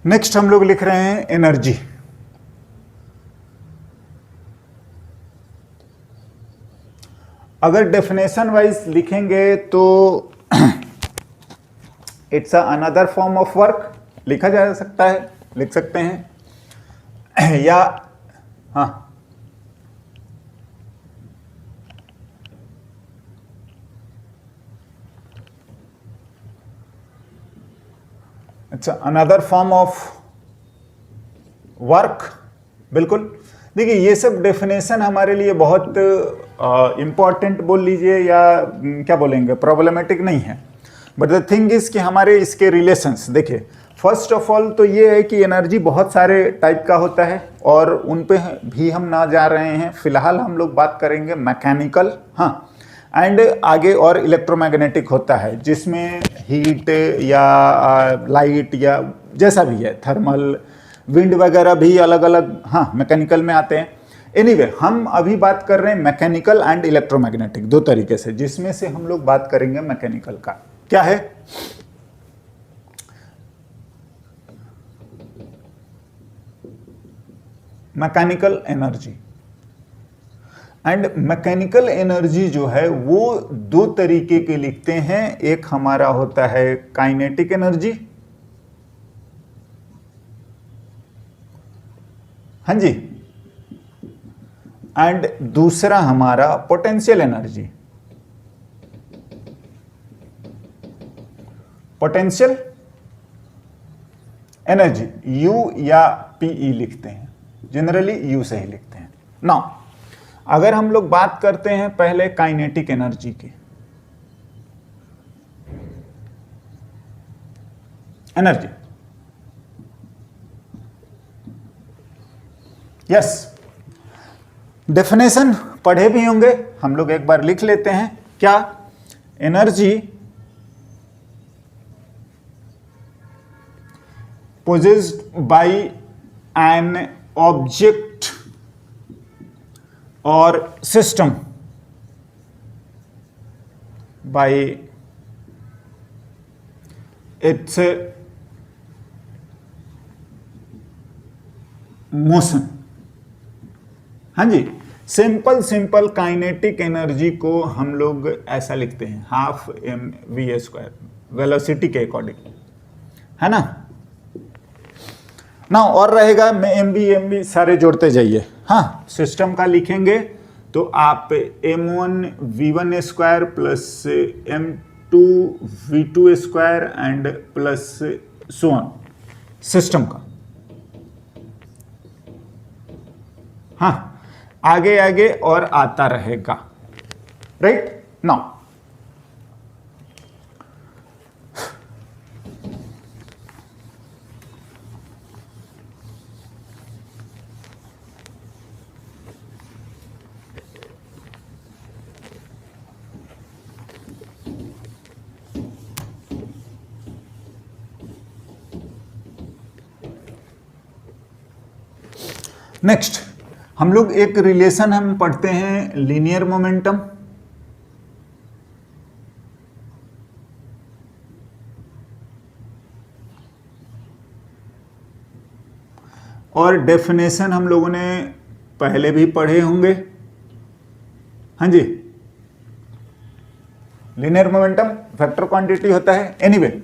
Next हम लोग लिख रहे हैं एनर्जी। अगर डेफिनेशन वाइज लिखेंगे तो it's another form of work लिखा जा सकता है, लिख सकते हैं या हाँ अच्छा अनदर फॉर्म ऑफ वर्क। बिल्कुल, देखिए ये सब डेफिनेशन हमारे लिए बहुत इंपॉर्टेंट बोल लीजिए या क्या बोलेंगे, प्रॉब्लमेटिक नहीं है। बट द थिंग इज कि हमारे इसके रिलेशंस देखिए, फर्स्ट ऑफ ऑल तो ये है कि एनर्जी बहुत सारे टाइप का होता है और उन पे भी हम ना जा रहे हैं। फिलहाल हम लोग बात करेंगे मैकेनिकल, हाँ, एंड आगे और इलेक्ट्रोमैग्नेटिक होता है जिसमें हीट या लाइट या जैसा भी है, थर्मल, विंड वगैरह भी अलग अलग हाँ मैकेनिकल में आते हैं। एनीवे हम अभी बात कर रहे हैं मैकेनिकल एंड इलेक्ट्रोमैग्नेटिक, दो तरीके से, जिसमें से हम लोग बात करेंगे मैकेनिकल का। क्या है? Mechanical energy. And mechanical energy जो है वो दो तरीके के लिखते हैं। एक हमारा होता है काइनेटिक एनर्जी, हाँ जी, एंड दूसरा हमारा potential energy. Potential energy you या पीई लिखते हैं, जनरली यू से ही लिखते हैं। नाउ अगर हम लोग बात करते हैं पहले काइनेटिक एनर्जी की, एनर्जी, यस, डेफिनेशन पढ़े भी होंगे, हम लोग एक बार लिख लेते हैं। क्या? Energy possessed by an object or system by its motion. हाँ जी, सिंपल काइनेटिक एनर्जी को हम लोग ऐसा लिखते हैं, half m v a square, velocity के अकॉर्डिंग, है ना। ना और रहेगा एम बी सारे जोड़ते जाइए। हाँ, सिस्टम का लिखेंगे तो आप m1 v1 square plus m2 v2 square and plus so on, system का। हाँ, आगे आगे और आता रहेगा, राइट। नाउ नेक्स्ट हम लोग एक रिलेशन हम पढ़ते हैं, लीनियर मोमेंटम। और डेफिनेशन हम लोगों ने पहले भी पढ़े होंगे, हाँ जी। लीनियर मोमेंटम वेक्टर क्वांटिटी होता है। एनीवे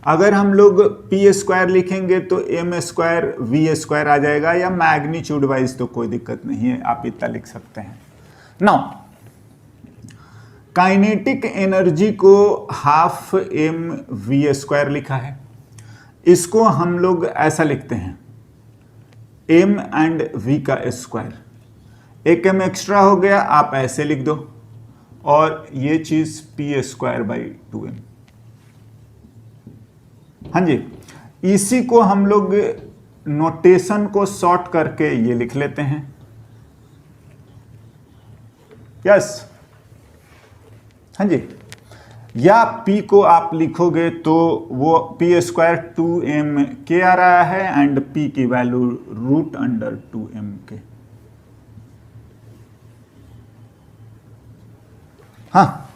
अगर हम लोग पी स्क्वायर लिखेंगे तो एम स्क्वायर वी स्क्वायर आ जाएगा, या मैग्नीट्यूड वाइज तो कोई दिक्कत नहीं है, आप इतना लिख सकते हैं। नाउ काइनेटिक एनर्जी को हाफ एम वी स्क्वायर लिखा है, इसको हम लोग ऐसा लिखते हैं, एम एंड वी का स्क्वायर, एक एम एक्स्ट्रा हो गया, आप ऐसे लिख दो, और ये चीज पी स्क्वायर बाई 2m। हाँ जी, इसी को हम लोग नोटेशन को शॉर्ट करके ये लिख लेते हैं, यस, हाँ जी। या P को आप लिखोगे तो वो पी स्क्वायर 2m के आ रहा है एंड P की वैल्यू √2m के। हाँ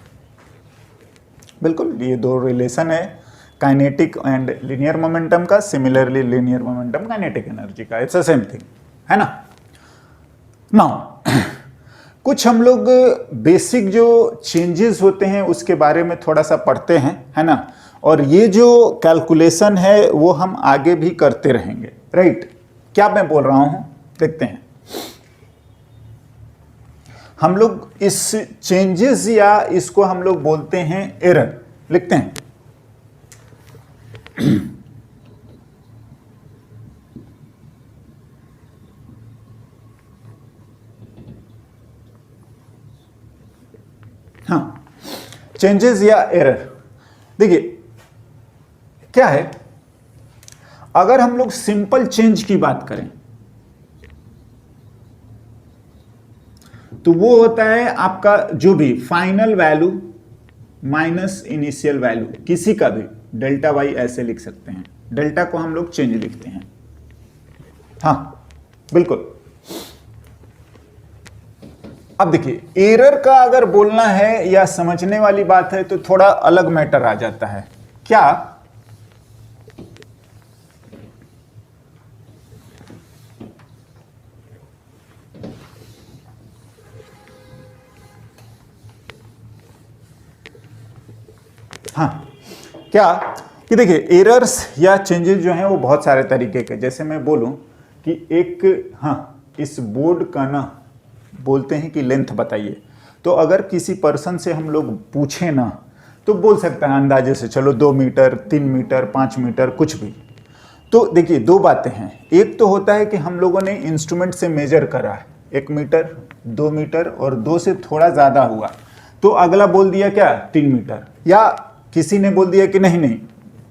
बिल्कुल, ये दो रिलेशन है काइनेटिक एंड लिनियर मोमेंटम का, similarly linear momentum kinetic energy का, इट्स द सेम थिंग, है ना। नाउ कुछ हम लोग बेसिक जो चेंजेस होते हैं उसके बारे में थोड़ा सा पढ़ते हैं, है ना, और ये जो कैलकुलेशन है वो हम आगे भी करते रहेंगे, राइट। क्या मैं बोल रहा हूं, देखते हैं। हम लोग इस चेंजेस या इसको हम लोग बोलते हैं एरर, लिखते हैं। हाँ, चेंजेस या एरर। देखिए क्या है, अगर हम लोग सिंपल चेंज की बात करें तो वो होता है आपका जो भी final value minus initial value, किसी का भी, डेल्टा वाई ऐसे लिख सकते हैं। डेल्टा को हम लोग चेंज लिखते हैं। हाँ बिल्कुल। अब देखिए, एरर का अगर बोलना है या समझने वाली बात है तो थोड़ा अलग मैटर आ जाता है। क्या, हाँ, क्या कि देखिए एरर्स या चेंजेस जो हैं वो बहुत सारे तरीके के, जैसे मैं बोलूं कि एक, हाँ, इस बोर्ड का ना बोलते हैं कि लेंथ बताइए, तो अगर किसी पर्सन से हम लोग पूछें ना तो बोल सकता है अंदाजे से, चलो 2 मीटर, 3 मीटर, 5 मीटर, कुछ भी। तो देखिए दो बातें हैं, एक तो होता है कि हम लोगों ने इंस्ट्रूमेंट से मेजर करा है 1 मीटर, 2 मीटर और 2 से थोड़ा ज़्यादा हुआ तो अगला बोल दिया क्या 3 मीटर, या किसी ने बोल दिया कि नहीं नहीं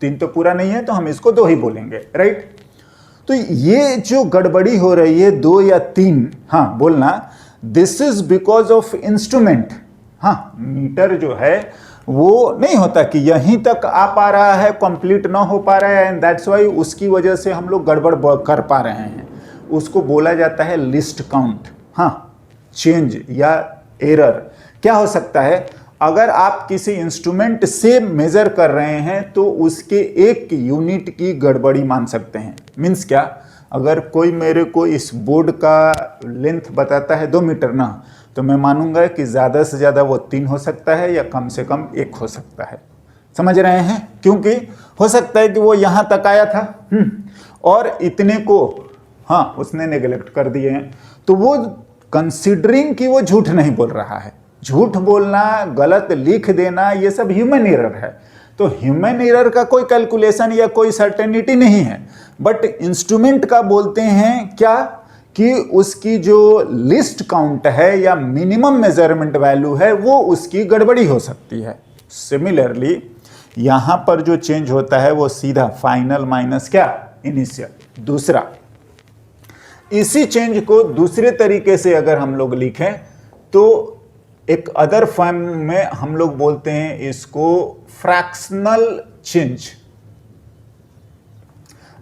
3 तो पूरा नहीं है तो हम इसको 2 ही बोलेंगे, राइट। तो ये जो गड़बड़ी हो रही है 2 या 3, हाँ बोलना, this is because of instrument. हाँ, मीटर जो है वो नहीं होता कि यहीं तक आ पा रहा है, कंप्लीट ना हो पा रहा है, एंड दैट्स वाई उसकी वजह से हम लोग गड़बड़ कर पा रहे हैं। उसको बोला जाता है लिस्ट काउंट। हाँ, चेंज या एरर क्या हो सकता है, अगर आप किसी इंस्ट्रूमेंट से मेजर कर रहे हैं तो उसके एक यूनिट की गड़बड़ी मान सकते हैं। मीन्स क्या, अगर कोई मेरे को इस बोर्ड का लेंथ बताता है 2 मीटर ना, तो मैं मानूंगा कि ज़्यादा से ज़्यादा वो 3 हो सकता है या कम से कम 1 हो सकता है। समझ रहे हैं, क्योंकि हो सकता है कि वो यहाँ तक आया था और इतने को हाँ उसने नेगलेक्ट कर दिए हैं, तो वो कंसिडरिंग कि वो झूठ नहीं बोल रहा है। झूठ बोलना, गलत लिख देना, ये सब ह्यूमन एरर है। तो ह्यूमन एरर का कोई कैलकुलेशन या कोई सर्टेनिटी नहीं है, बट इंस्ट्रूमेंट का बोलते हैं क्या कि उसकी जो लिस्ट काउंट है या मिनिमम मेजरमेंट वैल्यू है वो उसकी गड़बड़ी हो सकती है। सिमिलरली यहां पर जो चेंज होता है वो सीधा फाइनल माइनस क्या इनिशियल। दूसरा, इसी चेंज को दूसरे तरीके से अगर हम लोग लिखें तो एक अदर फॉर्म में हम लोग बोलते हैं इसको फ्रैक्शनल चेंज,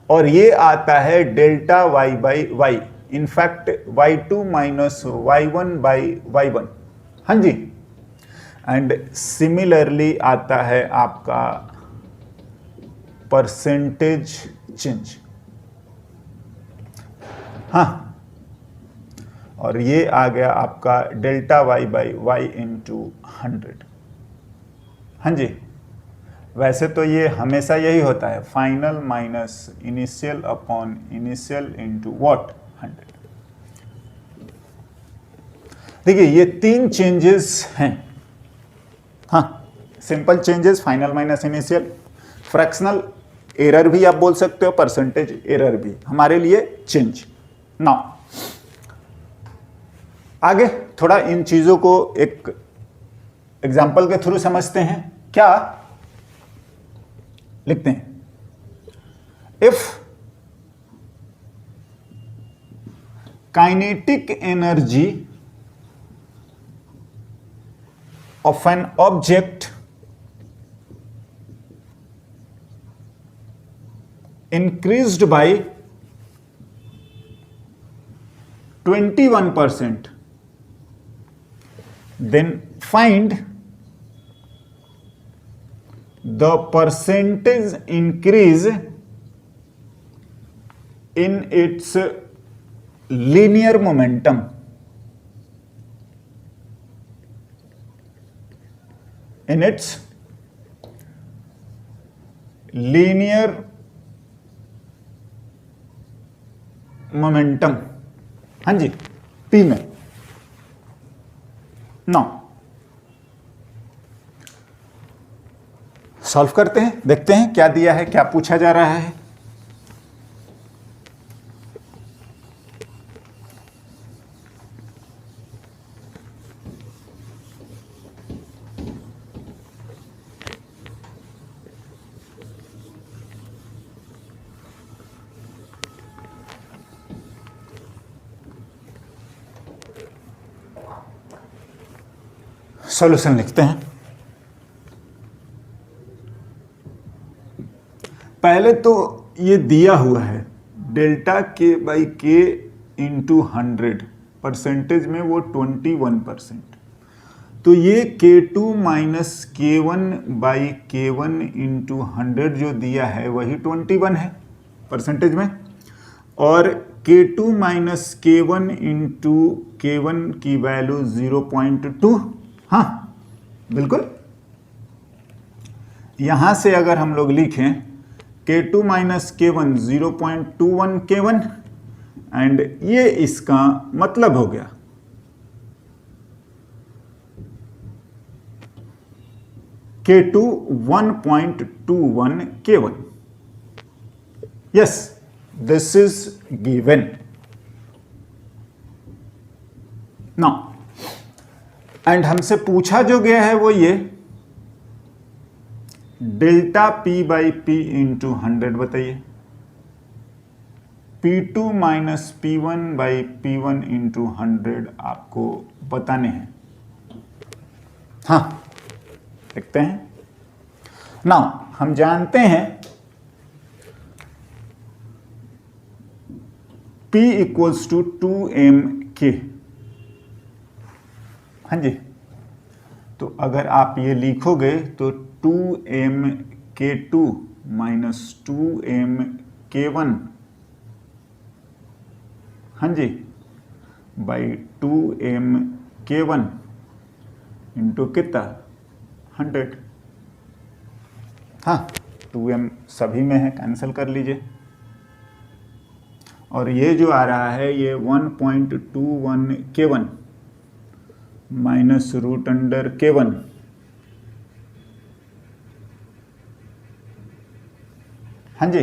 और ये आता है delta y by y, in fact y2 minus y1 by y1। हाँ जी, एंड सिमिलरली आता है आपका परसेंटेज चेंज। हाँ, और ये आ गया आपका delta y by y into 100। हाँ जी, वैसे तो ये हमेशा यही होता है, final minus initial upon initial into what 100। देखिए ये 3 चेंजेस हैं। हाँ, simple changes, final minus initial, fractional error भी आप बोल सकते हो, परसेंटेज एरर भी हमारे लिए चेंज। नाउ आगे थोड़ा इन चीजों को एक एग्जाम्पल के थ्रू समझते हैं। क्या लिखते हैं, if kinetic energy of an object increased by 21%, then find the percentage increase in its linear momentum हाँ जी पी में। नाउ सॉल्व करते हैं, देखते हैं क्या दिया है, क्या पूछा जा रहा है। सॉल्यूशन लिखते हैं। पहले तो ये दिया हुआ है डेल्टा के बाई के इंटू 100, परसेंटेज में वो 21%, तो ये K2 minus K1 by K1 into 100 जो दिया है वही 21 है परसेंटेज में, और K2 minus K1 into K1 की वैल्यू 0.2। हाँ बिल्कुल, यहां से अगर हम लोग लिखें K2 minus K1 0.21 K1, and ये इसका मतलब हो गया। K2 1.21 K1। Yes, this is given. Now and हमसे पूछा जो गया है वो ये delta P by P into 100 बताइए। P2 minus P1 by P1 into 100 आपको बताने हैं। हाँ देखते हैं। नाउ हम जानते हैं P इक्वल्स टू 2mk। हाँ जी, तो अगर आप ये लिखोगे तो 2mk2 माइनस 2mk1, हाँ जी, बाई 2mk1 इंटू कितना 100। हाँ 2m सभी में है, कैंसिल कर लीजिए, और ये जो आ रहा है ये 1.21 K1 minus root under K1, हाँ जी,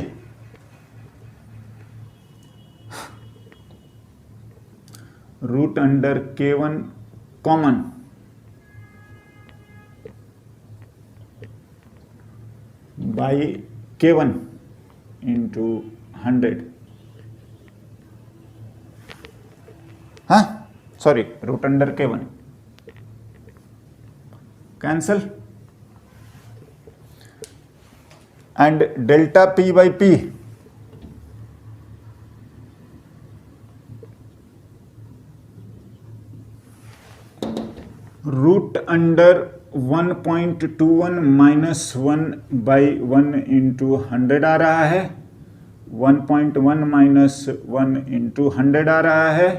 root under K1 common by K1 into 100। हाँ sorry, root under K1 cancel, and delta P by P root under 1.21 minus 1 by 1 into 100 आ रहा है, 1.1 माइनस 1 इंटू 100 आ रहा है,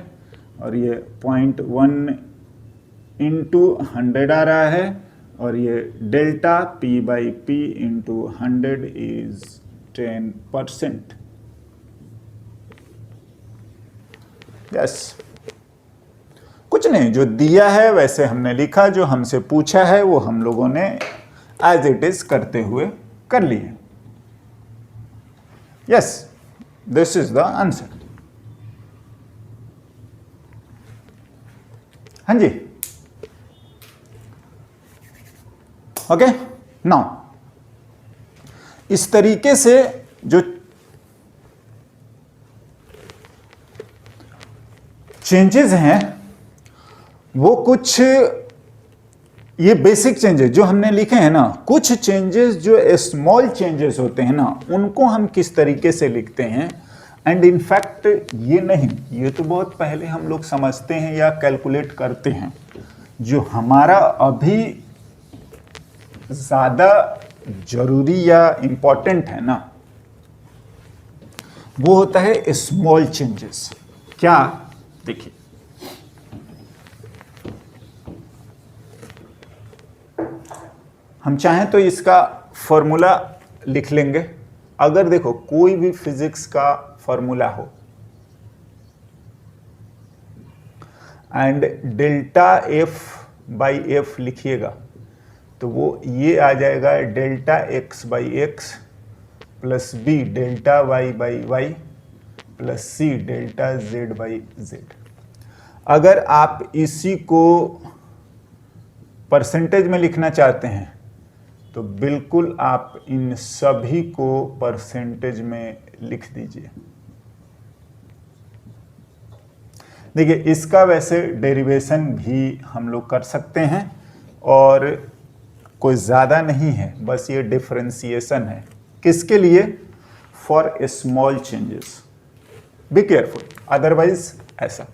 और ये 0.1 इंटू 100 आ रहा है, और ये delta P by P into 100 is 10%। Yes, कुछ नहीं, जो दिया है वैसे हमने लिखा, जो हमसे पूछा है वो हम लोगों ने एज इट इज करते हुए कर लिए। Yes, this is the answer. हाँ जी, ओके। नाउ इस तरीके से जो चेंजेस हैं वो कुछ ये बेसिक चेंजेस जो हमने लिखे हैं ना, कुछ चेंजेस जो स्मॉल चेंजेस होते हैं ना, उनको हम किस तरीके से लिखते हैं। एंड इनफैक्ट ये नहीं, ये तो बहुत पहले हम लोग समझते हैं या कैलकुलेट करते हैं। जो हमारा अभी ज़्यादा जरूरी या इंपॉर्टेंट है ना, वो होता है स्मॉल चेंजेस। क्या, देखिए हम चाहें तो इसका फॉर्मूला लिख लेंगे। अगर देखो कोई भी फिजिक्स का फॉर्मूला हो and delta f by f लिखिएगा तो वो ये आ जाएगा delta x by x plus b delta y by y plus c delta z by z. अगर आप इसी को परसेंटेज में लिखना चाहते हैं तो बिल्कुल आप इन सभी को परसेंटेज में लिख दीजिए। देखिए इसका वैसे डेरिवेशन भी हम लोग कर सकते हैं और कोई ज़्यादा नहीं है, बस ये डिफरेंशिएशन है। किसके लिए? For small changes. Be careful, otherwise ऐसा।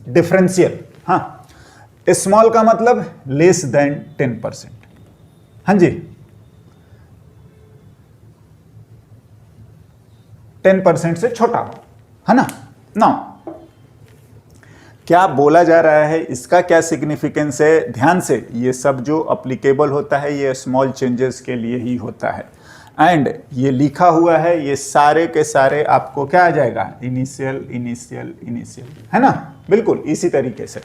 डिफरेंशियल, हाँ, स्मॉल का मतलब लेस देन 10%। हाँ जी, 10% से छोटा हो, है ना। नाउ क्या बोला जा रहा है, इसका क्या सिग्निफिकेंस है, ध्यान से, ये सब जो अप्लीकेबल होता है ये स्मॉल चेंजेस के लिए ही होता है। एंड ये लिखा हुआ है, ये सारे के सारे आपको क्या आ जाएगा, इनिशियल इनिशियल इनिशियल, है ना, बिल्कुल इसी तरीके से।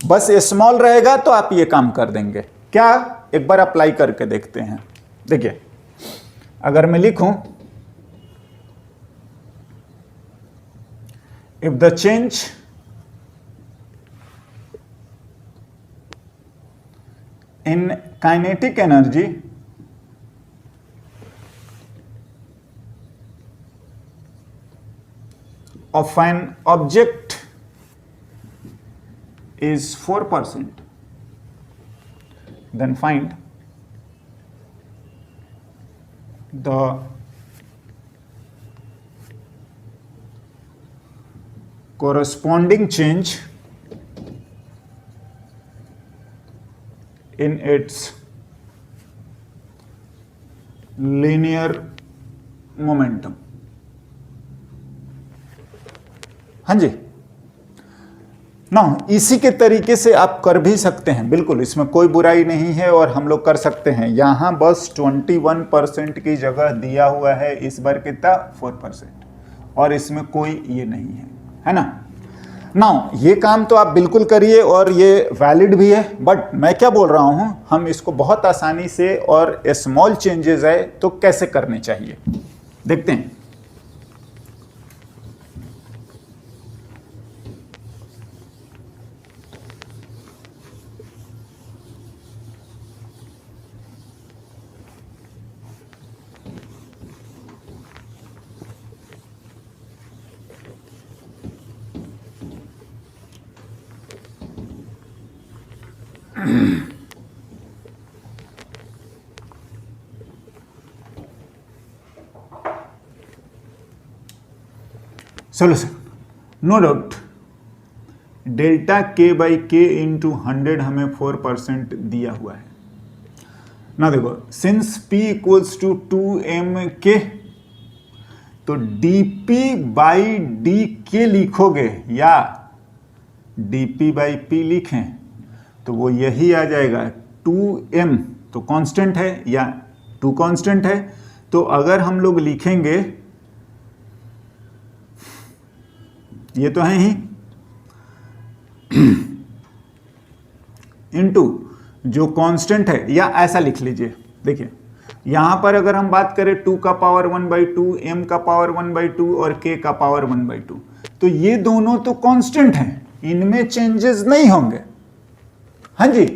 बस स्मॉल रहेगा तो आप ये काम कर देंगे। क्या, एक बार अप्लाई करके देखते हैं। देखिए अगर मैं लिखूं if the change in kinetic energy of an object is 4%, then find the corresponding change in its linear momentum। हाँ जी, ना इसी के तरीके से आप कर भी सकते हैं, बिल्कुल इसमें कोई बुराई नहीं है और हम लोग कर सकते हैं। यहां बस 21% की जगह दिया हुआ है, इस बार कितना 4%, और इसमें कोई ये नहीं है ना। नाउ ये काम तो आप बिल्कुल करिए और ये वैलिड भी है, बट मैं क्या बोल रहा हूं, हम इसको बहुत आसानी से और स्मॉल चेंजेस है तो कैसे करने चाहिए देखते हैं। सोल्यूशन, नो डाउट डेल्टा के बाई के इंटू 100 हमें 4% दिया हुआ है ना। देखो since P equals to 2m के, तो dP बाई डी के लिखोगे या dP बाई P लिखें तो वो यही आ जाएगा 2m, तो कांस्टेंट है या 2 कांस्टेंट है, तो अगर हम लोग लिखेंगे ये तो है ही इनटू जो कांस्टेंट है, या ऐसा लिख लीजिए। देखिए यहां पर अगर हम बात करें 2 का पावर 1/2, m का पावर 1/2 और k का पावर 1/2, तो ये दोनों तो कांस्टेंट हैं, इनमें चेंजेस नहीं होंगे। हाँ जी,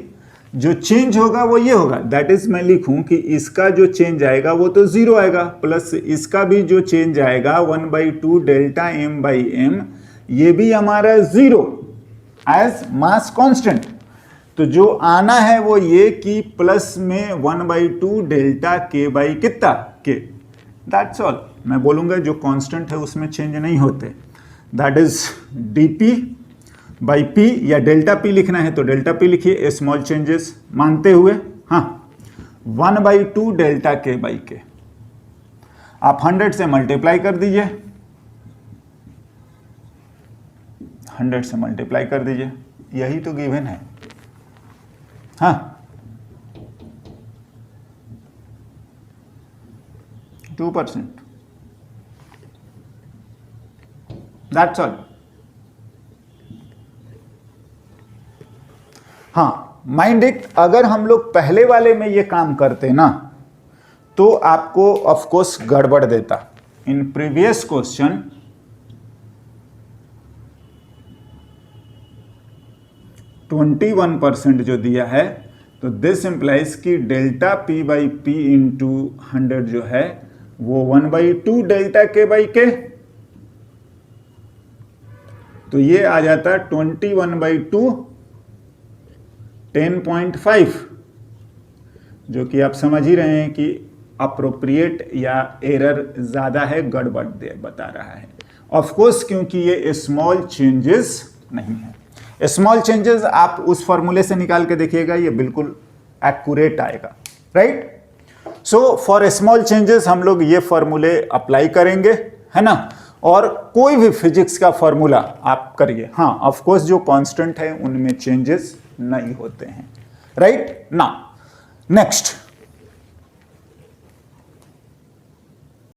जो चेंज होगा वो ये होगा, दैट इज मैं लिखूं कि इसका जो चेंज आएगा वो तो 0 आएगा, प्लस इसका भी जो चेंज आएगा 1/2 डेल्टा m बाई m, ये भी हमारा 0 एज मास कांस्टेंट। तो जो आना है वो ये कि प्लस में 1/2 डेल्टा k बाई कितना k, दैट्स ऑल। मैं बोलूंगा जो कांस्टेंट है उसमें चेंज नहीं होते, that is dP by P या डेल्टा पी लिखना है तो डेल्टा पी लिखिए, स्मॉल चेंजेस मानते हुए। हाँ, 1/2 डेल्टा के बाई के आप 100 से मल्टीप्लाई कर दीजिए, 100 से मल्टीप्लाई कर दीजिए, यही तो गिवन है। हाँ, 2%, दैट्स ऑल। हाँ, माइंड इट, अगर हम लोग पहले वाले में ये काम करते ना तो आपको ऑफ कोर्स गड़बड़ देता। इन प्रीवियस क्वेश्चन 21% जो दिया है, तो दिस इंप्लाइज कि delta P by P into 100 जो है वो 1/2 डेल्टा के बाई के, तो ये आ जाता 21/2 10.5, जो कि आप समझ ही रहे हैं कि अप्रोप्रिएट या एरर ज्यादा है, गड़बड़ बता रहा है। ऑफ कोर्स क्योंकि ये स्मॉल चेंजेस नहीं है। स्मॉल चेंजेस आप उस फॉर्मूले से निकाल के देखिएगा, ये बिल्कुल एक्यूरेट आएगा, right. So for small changes हम लोग ये फॉर्मूले अप्लाई करेंगे, है ना। और कोई भी फिजिक्स का फॉर्मूला आप करिए, हाँ ऑफ कोर्स जो कांस्टेंट है उनमें चेंजेस नहीं होते हैं, राइट ना। नेक्स्ट